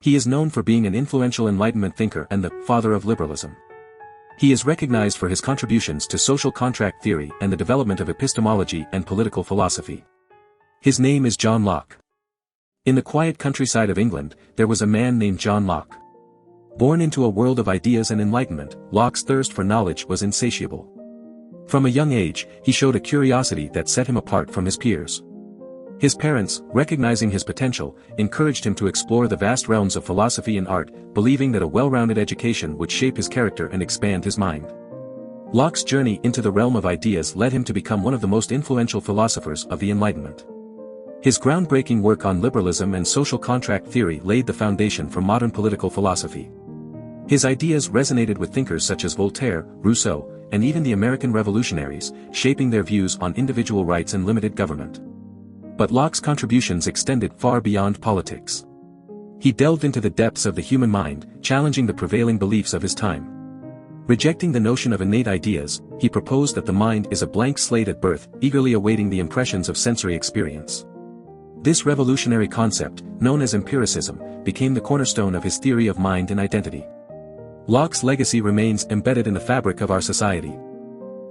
He is known for being an influential Enlightenment thinker and the father of liberalism. He is recognized for his contributions to social contract theory and the development of epistemology and political philosophy. His name is John Locke. In the quiet countryside of England, there was a man named John Locke. Born into a world of ideas and enlightenment, Locke's thirst for knowledge was insatiable. From a young age, he showed a curiosity that set him apart from his peers. His parents, recognizing his potential, encouraged him to explore the vast realms of philosophy and art, believing that a well-rounded education would shape his character and expand his mind. Locke's journey into the realm of ideas led him to become one of the most influential philosophers of the Enlightenment. His groundbreaking work on liberalism and social contract theory laid the foundation for modern political philosophy. His ideas resonated with thinkers such as Voltaire, Rousseau, and even the American revolutionaries, shaping their views on individual rights and limited government. But Locke's contributions extended far beyond politics. He delved into the depths of the human mind, challenging the prevailing beliefs of his time. Rejecting the notion of innate ideas, he proposed that the mind is a blank slate at birth, eagerly awaiting the impressions of sensory experience. This revolutionary concept, known as empiricism, became the cornerstone of his theory of mind and identity. Locke's legacy remains embedded in the fabric of our society.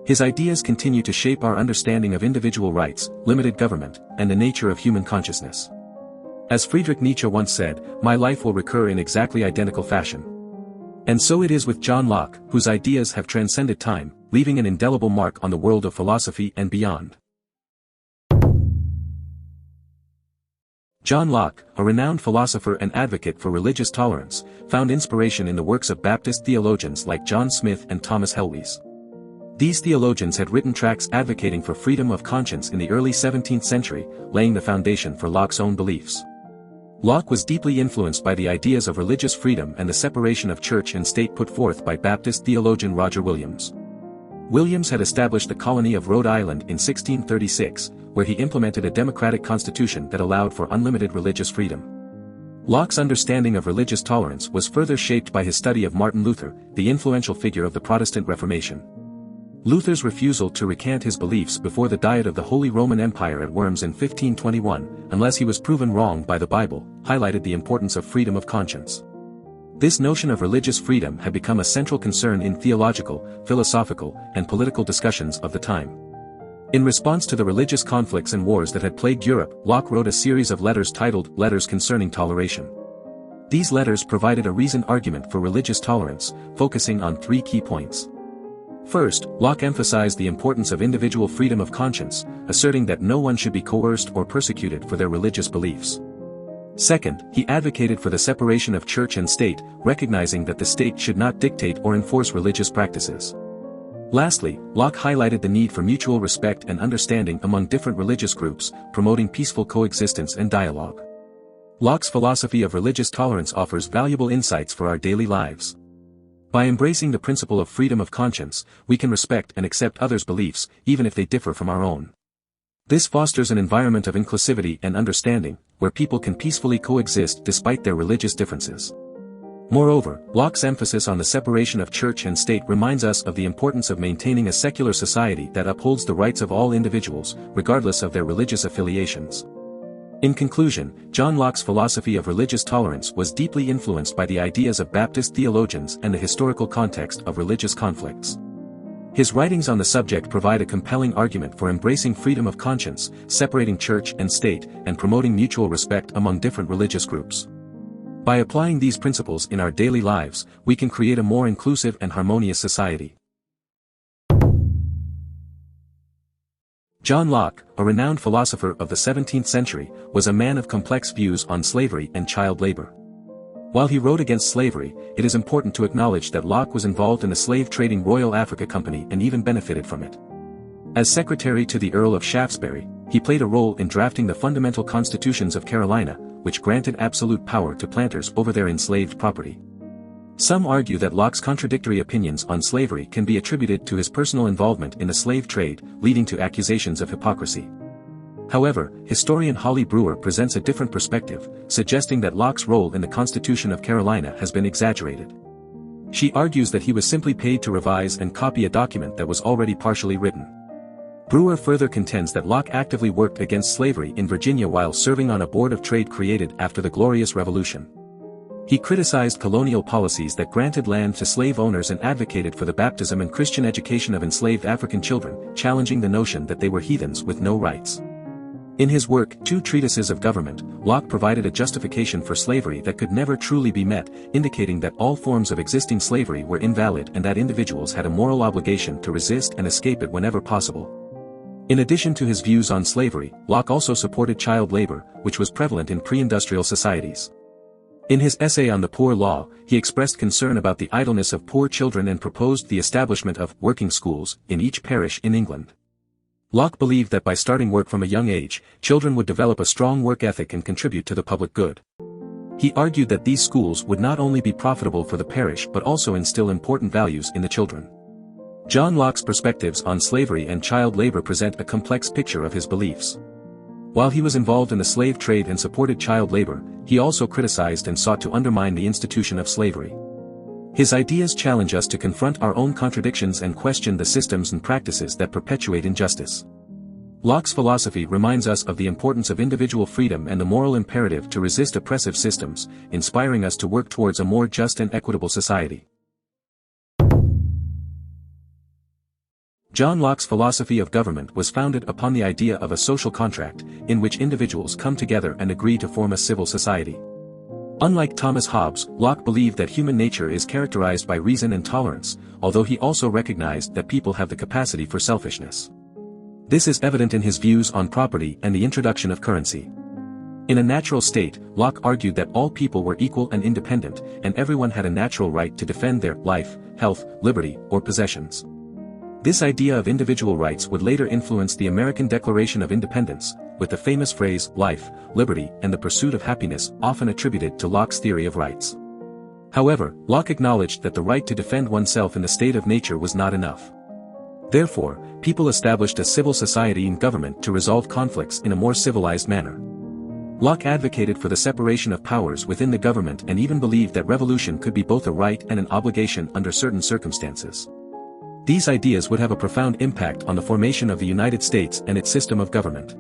His ideas continue to shape our understanding of individual rights, limited government, and the nature of human consciousness. As Friedrich Nietzsche once said, "My life will recur in exactly identical fashion." And so it is with John Locke, whose ideas have transcended time, leaving an indelible mark on the world of philosophy and beyond. John Locke, a renowned philosopher and advocate for religious tolerance, found inspiration in the works of Baptist theologians like John Smith and Thomas Helwys. These theologians had written tracts advocating for freedom of conscience in the early 17th century, laying the foundation for Locke's own beliefs. Locke was deeply influenced by the ideas of religious freedom and the separation of church and state put forth by Baptist theologian Roger Williams. Williams had established the colony of Rhode Island in 1636, where he implemented a democratic constitution that allowed for unlimited religious freedom. Locke's understanding of religious tolerance was further shaped by his study of Martin Luther, the influential figure of the Protestant Reformation. Luther's refusal to recant his beliefs before the Diet of the Holy Roman Empire at Worms in 1521, unless he was proven wrong by the Bible, highlighted the importance of freedom of conscience. This notion of religious freedom had become a central concern in theological, philosophical, and political discussions of the time. In response to the religious conflicts and wars that had plagued Europe, Locke wrote a series of letters titled Letters Concerning Toleration. These letters provided a reasoned argument for religious tolerance, focusing on three key points. First, Locke emphasized the importance of individual freedom of conscience, asserting that no one should be coerced or persecuted for their religious beliefs. Second, he advocated for the separation of church and state, recognizing that the state should not dictate or enforce religious practices. Lastly, Locke highlighted the need for mutual respect and understanding among different religious groups, promoting peaceful coexistence and dialogue. Locke's philosophy of religious tolerance offers valuable insights for our daily lives. By embracing the principle of freedom of conscience, we can respect and accept others' beliefs, even if they differ from our own. This fosters an environment of inclusivity and understanding, where people can peacefully coexist despite their religious differences. Moreover, Locke's emphasis on the separation of church and state reminds us of the importance of maintaining a secular society that upholds the rights of all individuals, regardless of their religious affiliations. In conclusion, John Locke's philosophy of religious tolerance was deeply influenced by the ideas of Baptist theologians and the historical context of religious conflicts. His writings on the subject provide a compelling argument for embracing freedom of conscience, separating church and state, and promoting mutual respect among different religious groups. By applying these principles in our daily lives, we can create a more inclusive and harmonious society. John Locke, a renowned philosopher of the 17th century, was a man of complex views on slavery and child labor. While he wrote against slavery, it is important to acknowledge that Locke was involved in the slave-trading Royal Africa Company and even benefited from it. As secretary to the Earl of Shaftesbury, he played a role in drafting the fundamental constitutions of Carolina, which granted absolute power to planters over their enslaved property. Some argue that Locke's contradictory opinions on slavery can be attributed to his personal involvement in the slave trade, leading to accusations of hypocrisy. However, historian Holly Brewer presents a different perspective, suggesting that Locke's role in the Constitution of Carolina has been exaggerated. She argues that he was simply paid to revise and copy a document that was already partially written. Brewer further contends that Locke actively worked against slavery in Virginia while serving on a board of trade created after the Glorious Revolution. He criticized colonial policies that granted land to slave owners and advocated for the baptism and Christian education of enslaved African children, challenging the notion that they were heathens with no rights. In his work, Two Treatises of Government, Locke provided a justification for slavery that could never truly be met, indicating that all forms of existing slavery were invalid and that individuals had a moral obligation to resist and escape it whenever possible. In addition to his views on slavery, Locke also supported child labor, which was prevalent in pre-industrial societies. In his essay on the Poor Law, he expressed concern about the idleness of poor children and proposed the establishment of working schools in each parish in England. Locke believed that by starting work from a young age, children would develop a strong work ethic and contribute to the public good. He argued that these schools would not only be profitable for the parish but also instill important values in the children. John Locke's perspectives on slavery and child labor present a complex picture of his beliefs. While he was involved in the slave trade and supported child labor, he also criticized and sought to undermine the institution of slavery. His ideas challenge us to confront our own contradictions and question the systems and practices that perpetuate injustice. Locke's philosophy reminds us of the importance of individual freedom and the moral imperative to resist oppressive systems, inspiring us to work towards a more just and equitable society. John Locke's philosophy of government was founded upon the idea of a social contract, in which individuals come together and agree to form a civil society. Unlike Thomas Hobbes, Locke believed that human nature is characterized by reason and tolerance, although he also recognized that people have the capacity for selfishness. This is evident in his views on property and the introduction of currency. In a natural state, Locke argued that all people were equal and independent, and everyone had a natural right to defend their life, health, liberty, or possessions. This idea of individual rights would later influence the American Declaration of Independence, with the famous phrase, life, liberty, and the pursuit of happiness, often attributed to Locke's theory of rights. However, Locke acknowledged that the right to defend oneself in the state of nature was not enough. Therefore, people established a civil society and government to resolve conflicts in a more civilized manner. Locke advocated for the separation of powers within the government and even believed that revolution could be both a right and an obligation under certain circumstances. These ideas would have a profound impact on the formation of the United States and its system of government.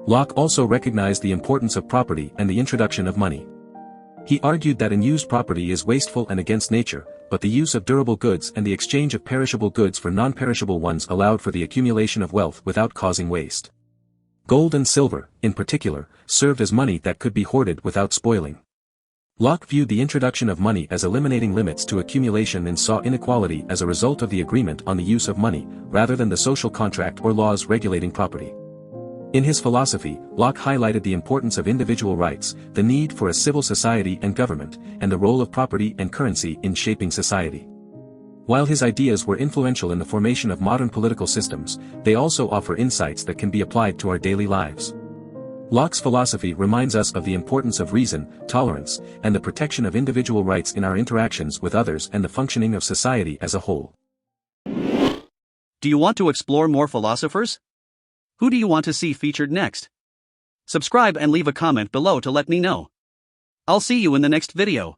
Locke also recognized the importance of property and the introduction of money. He argued that unused property is wasteful and against nature, but the use of durable goods and the exchange of perishable goods for non-perishable ones allowed for the accumulation of wealth without causing waste. Gold and silver, in particular, served as money that could be hoarded without spoiling. Locke viewed the introduction of money as eliminating limits to accumulation and saw inequality as a result of the agreement on the use of money, rather than the social contract or laws regulating property. In his philosophy, Locke highlighted the importance of individual rights, the need for a civil society and government, and the role of property and currency in shaping society. While his ideas were influential in the formation of modern political systems, they also offer insights that can be applied to our daily lives. Locke's philosophy reminds us of the importance of reason, tolerance, and the protection of individual rights in our interactions with others and the functioning of society as a whole. Do you want to explore more philosophers? Who do you want to see featured next? Subscribe and leave a comment below to let me know. I'll see you in the next video.